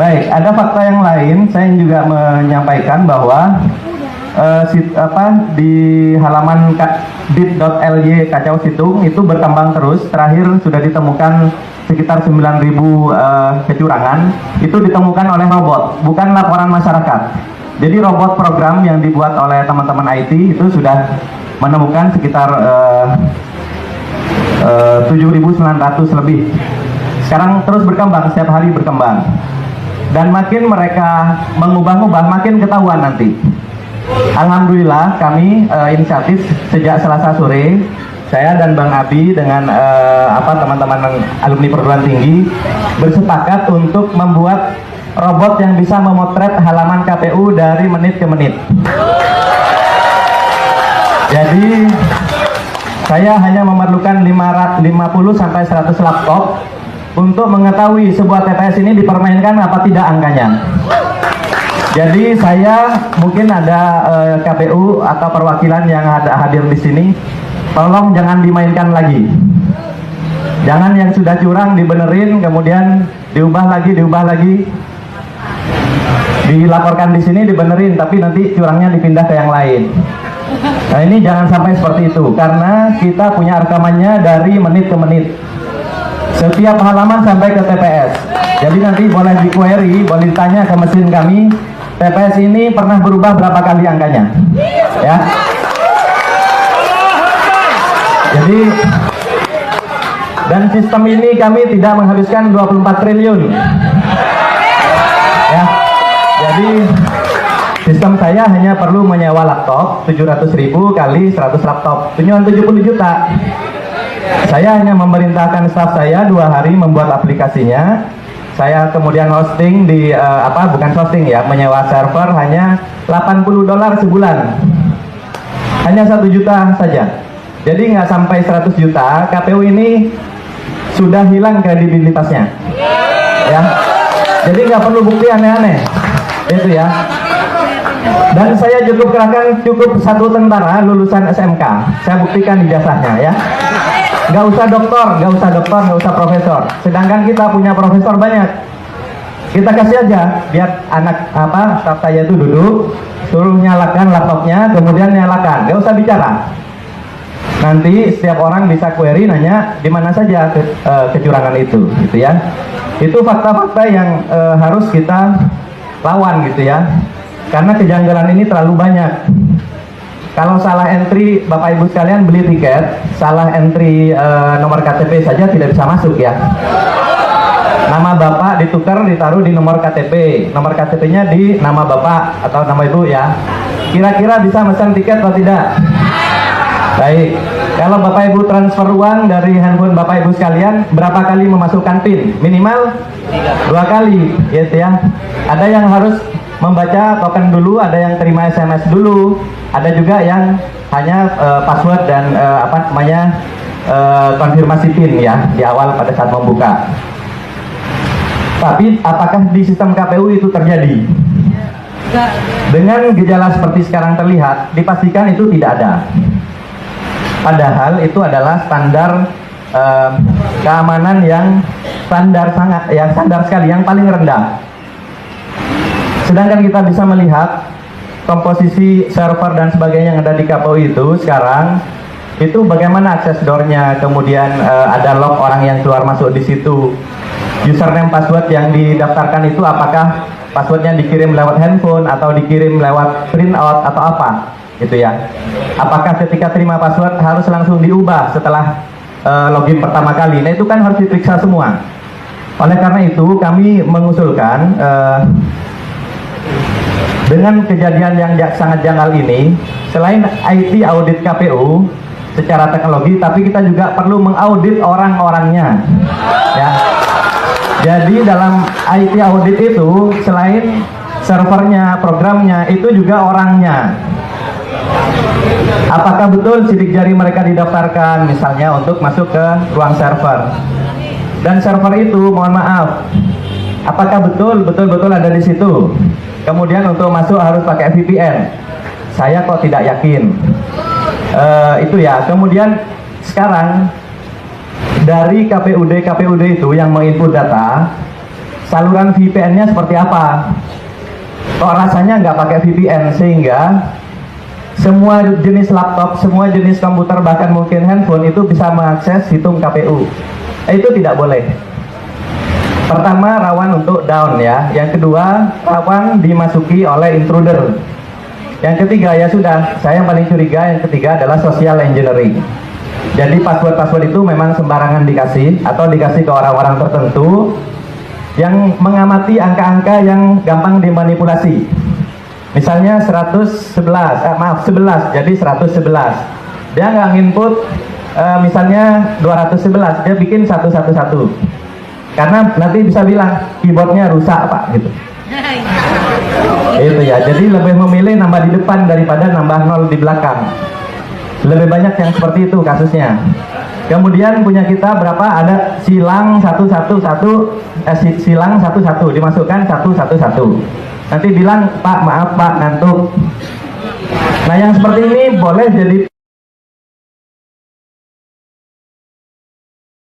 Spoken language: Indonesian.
Baik, ada fakta yang lain. Saya juga menyampaikan bahwa di halaman bit.ly Kacau Situng itu berkembang terus. Terakhir sudah ditemukan sekitar 9.000 kecurangan. Itu ditemukan oleh robot, bukan laporan masyarakat. Jadi robot program yang dibuat oleh teman-teman IT itu sudah menemukan sekitar 7.900 lebih. Sekarang terus berkembang, setiap hari berkembang. Dan makin mereka mengubah-ubah, makin ketahuan nanti. Alhamdulillah kami inisiatif sejak Selasa sore, saya dan Bang Abi dengan teman-teman alumni perguruan tinggi bersepakat untuk membuat robot yang bisa memotret halaman KPU dari menit ke menit. Jadi saya hanya memerlukan 50 sampai 100 laptop untuk mengetahui sebuah TPS ini dipermainkan apa tidak angkanya. Jadi saya mungkin ada KPU atau perwakilan yang ada hadir di sini, tolong jangan dimainkan lagi. Jangan yang sudah curang dibenerin kemudian diubah lagi, dilaporkan di sini dibenerin tapi nanti curangnya dipindah ke yang lain. Nah ini jangan sampai seperti itu karena kita punya rekamannya dari menit ke menit. Setiap halaman sampai ke TPS. Jadi nanti boleh di-query, boleh ditanya ke mesin kami, TPS ini pernah berubah berapa kali angkanya. Ya. Jadi dan sistem ini kami tidak menghabiskan 24 triliun. Ya. Jadi sistem saya hanya perlu menyewa laptop 700.000 kali 100 laptop, cuma 70 juta. Saya hanya memerintahkan staf saya 2 hari membuat aplikasinya. Saya kemudian hosting di bukan hosting ya, menyewa server hanya $80 sebulan. Hanya 1 juta saja. Jadi nggak sampai 100 juta, KPU ini sudah hilang kredibilitasnya. Ya. Jadi nggak perlu bukti aneh-aneh. Itu ya. Dan saya cukup 1 tentara lulusan SMK. Saya buktikan ijazahnya ya. Nggak usah doktor, nggak usah profesor. Sedangkan kita punya profesor banyak. Kita kasih aja, biar anak staf saya itu duduk, suruh nyalakan laptopnya, kemudian nyalakan, nggak usah bicara. Nanti setiap orang bisa query nanya di mana saja kecurangan itu, gitu ya. Itu fakta-fakta yang harus kita lawan, gitu ya. Karena kejanggalan ini terlalu banyak. Kalau salah entry, Bapak Ibu sekalian beli tiket, salah entry nomor KTP saja tidak bisa masuk ya. Nama Bapak ditukar, ditaruh di nomor KTP, nomor KTP-nya di nama Bapak atau nama Ibu ya. Kira-kira bisa pesan tiket atau tidak? Baik. Kalau Bapak Ibu transfer uang dari handphone Bapak Ibu sekalian, berapa kali memasukkan PIN? Minimal 2 kali, gitu ya. Ada yang harus membaca token dulu, ada yang terima SMS dulu, ada juga yang hanya password dan konfirmasi PIN ya di awal pada saat membuka. Tapi apakah di sistem KPU itu terjadi? Dengan gejala seperti sekarang terlihat, dipastikan itu tidak ada. Padahal itu adalah standar keamanan yang standar sekali, yang paling rendah. Sedangkan kita bisa melihat komposisi server dan sebagainya yang ada di KPU itu sekarang, itu bagaimana akses door-nya, kemudian ada log orang yang keluar masuk di situ, username password yang didaftarkan itu apakah passwordnya dikirim lewat handphone atau dikirim lewat printout atau apa, gitu ya. Apakah ketika terima password harus langsung diubah setelah login pertama kali? Nah itu kan harus diperiksa semua. Oleh karena itu kami mengusulkan dengan kejadian yang sangat janggal ini, selain IT audit KPU secara teknologi, tapi kita juga perlu mengaudit orang-orangnya. Ya. Jadi dalam IT audit itu selain servernya, programnya, itu juga orangnya. Apakah betul sidik jari mereka didaftarkan misalnya untuk masuk ke ruang server? Dan server itu, mohon maaf, apakah betul ada di situ? Kemudian untuk masuk harus pakai VPN. Saya kok tidak yakin. Itu ya. Kemudian sekarang dari KPUD itu yang menginput data, saluran VPN-nya seperti apa. Kok rasanya nggak pakai VPN, sehingga semua jenis laptop, semua jenis komputer, bahkan mungkin handphone itu bisa mengakses situng KPU. Itu tidak boleh. Pertama, rawan untuk down ya. Yang kedua, rawan dimasuki oleh intruder. Yang ketiga, ya sudah, saya yang paling curiga, yang ketiga adalah social engineering. Jadi password-password itu memang sembarangan dikasih atau dikasih ke orang-orang tertentu yang mengamati angka-angka yang gampang dimanipulasi. Misalnya 11, jadi 111. Dia nggak nginput misalnya 211, dia bikin 111. Karena nanti bisa bilang keyboardnya rusak Pak gitu. Itu ya, jadi lebih memilih nambah di depan daripada nambah 0 di belakang. Lebih banyak yang seperti itu kasusnya. Kemudian punya kita berapa, ada silang 111, silang 11 dimasukkan 111. Nanti bilang Pak maaf Pak ngantuk. Nah yang seperti ini boleh jadi